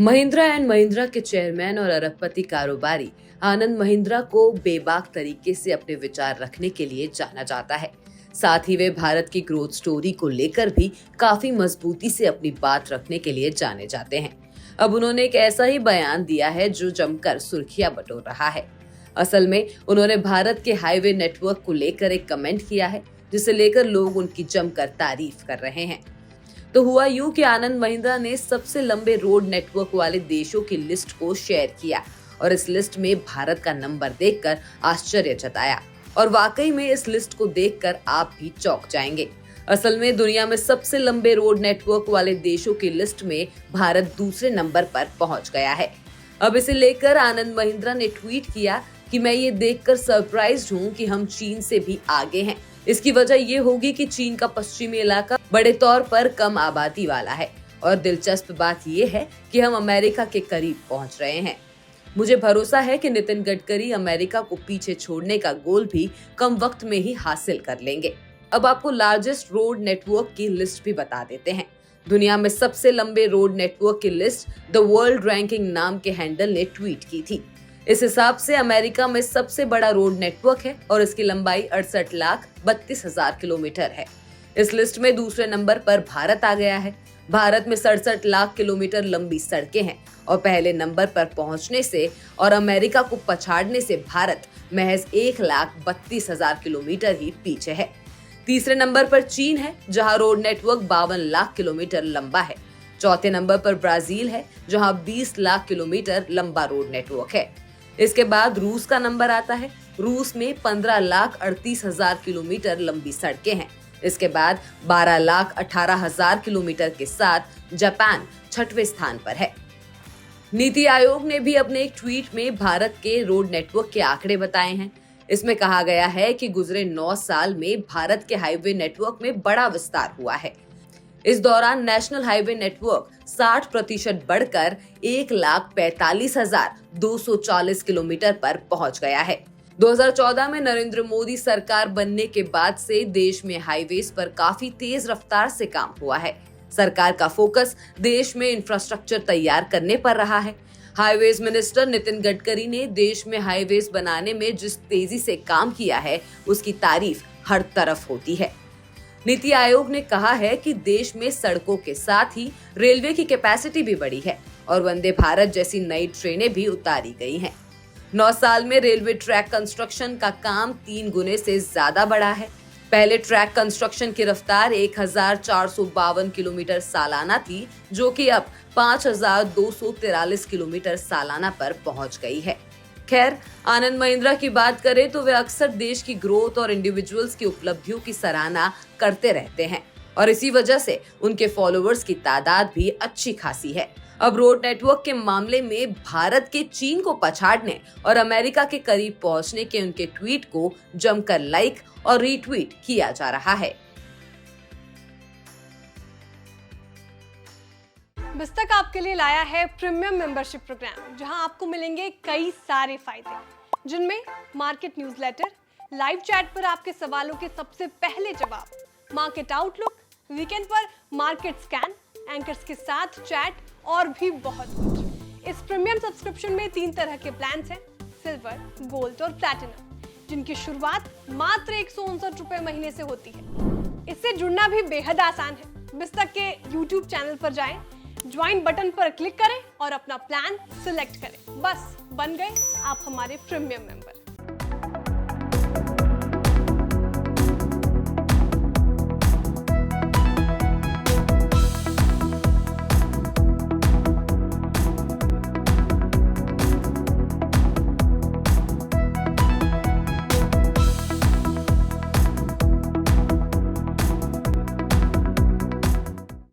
Mahindra and Mahindra के chairman और अरबपति कारोबारी आनंद महिंद्रा को बेबाक तरीके से अपने विचार रखने के लिए जाना जाता है। साथ ही वे भारत की ग्रोथ स्टोरी को लेकर भी काफी मजबूती से अपनी बात रखने के लिए जाने जाते हैं। अब उन्होंने एक ऐसा ही बयान दिया है जो जमकर सुर्खियां बटोर रहा है। असल में उन्होंने भारत के हाईवे नेटवर्क को लेकर एक कमेंट किया है, जिसे लेकर लोग उनकी जमकर तारीफ कर रहे हैं। तो हुआ यूं कि आनंद महिंद्रा ने सबसे लंबे रोड नेटवर्क वाले देशों की लिस्ट को शेयर किया और इस लिस्ट में भारत का नंबर देखकर आश्चर्य जताया। और वाकई में इस लिस्ट को देखकर आप भी चौंक जाएंगे। असल में दुनिया में सबसे लंबे रोड नेटवर्क वाले देशों की लिस्ट में भारत दूसरे नंबर पर पहुंच गया है। अब इसे लेकर आनंद महिंद्रा ने ट्वीट किया कि मैं ये देखकर सरप्राइज्ड हूं कि हम चीन से भी आगे हैं। इसकी वजह ये होगी कि चीन का पश्चिमी इलाका बड़े तौर पर कम आबादी वाला है और दिलचस्प बात ये है कि हम अमेरिका के करीब पहुंच रहे हैं। मुझे भरोसा है कि नितिन गडकरी अमेरिका को पीछे छोड़ने का गोल भी कम वक्त में ही हासिल कर लेंगे। अब आपको लार्जेस्ट रोड नेटवर्क की लिस्ट भी बता देते हैं। दुनिया में सबसे लंबे रोड नेटवर्क की लिस्ट द वर्ल्ड रैंकिंग नाम के हैंडल ने ट्वीट की थी। इस हिसाब से अमेरिका में सबसे बड़ा रोड नेटवर्क है और इसकी लंबाई 68,32,000 किलोमीटर है। इस लिस्ट में दूसरे नंबर पर भारत आ गया है। भारत में 67 लाख किलोमीटर लंबी सड़कें हैं और पहले नंबर पर पहुंचने से और अमेरिका को पछाड़ने से भारत महज 1,32,000 किलोमीटर ही पीछे है। तीसरे नंबर पर चीन है, जहां रोड नेटवर्क 52 लाख किलोमीटर लंबा है। चौथे नंबर पर ब्राजील है, जहां 20 लाख किलोमीटर लंबा रोड नेटवर्क है। इसके बाद रूस का नंबर आता है। रूस में 15,38,000 किलोमीटर लंबी सड़कें हैं। इसके बाद 12,18,000 किलोमीटर के साथ जापान छठवें स्थान पर है। नीति आयोग ने भी अपने एक ट्वीट में भारत के रोड नेटवर्क के आंकड़े बताए हैं। इसमें कहा गया है कि गुजरे 9 साल में भारत के हाईवे नेटवर्क में बड़ा विस्तार हुआ है। इस दौरान नेशनल हाईवे नेटवर्क 60% बढ़कर 1,45,240 किलोमीटर पर पहुंच गया है। 2014 में नरेंद्र मोदी सरकार बनने के बाद से देश में हाईवेज पर काफी तेज रफ्तार से काम हुआ है। सरकार का फोकस देश में इंफ्रास्ट्रक्चर तैयार करने पर रहा है। हाईवेज मिनिस्टर नितिन गडकरी ने देश में हाईवेज बनाने में जिस तेजी से काम किया है, उसकी तारीफ हर तरफ होती है। नीति आयोग ने कहा है कि देश में सड़कों के साथ ही रेलवे की कैपेसिटी भी बढ़ी है और वंदे भारत जैसी नई ट्रेनें भी उतारी गई हैं। 9 साल में रेलवे ट्रैक कंस्ट्रक्शन का काम 3 गुने से ज्यादा बढ़ा है। पहले ट्रैक कंस्ट्रक्शन की रफ्तार 1,452 किलोमीटर सालाना थी, जो कि अब 5,243 किलोमीटर सालाना पर पहुंच गई है। खैर, आनंद महिंद्रा की बात करें तो वे अक्सर देश की ग्रोथ और इंडिविजुअल्स की उपलब्धियों की सराहना करते रहते हैं और इसी वजह से उनके फॉलोअर्स की तादाद भी अच्छी खासी है। अब रोड नेटवर्क के मामले में भारत के चीन को पछाड़ने और अमेरिका के करीब पहुंचने के उनके ट्वीट को जमकर लाइक और रीट्वीट किया जा रहा है। बिस्तक आपके लिए लाया है प्रीमियम मेंबरशिप प्रोग्राम, जहां आपको मिलेंगे कई सारे फायदे, जिनमें मार्केट न्यूज़लेटर, लाइव चैट पर आपके सवालों के सबसे पहले जवाब, मार्केट आउटलुक, वीकेंड पर मार्केट स्कैन, एंकर्स के साथ चैट और भी बहुत कुछ। इस प्रीमियम सब्सक्रिप्शन में 3 तरह के प्लान्स हैं, सिल्वर, गोल्ड और प्लैटिनम, जिनकी शुरुआत मात्र 159 रुपए महीने से होती है। इससे जुड़ना भी बेहद आसान है। बिस्तक के YouTube चैनल पर जाएं, ज्वाइन बटन पर क्लिक करें और अपना प्लान सिलेक्ट करें। बस बन गए आप हमारे प्रीमियम मेंबर।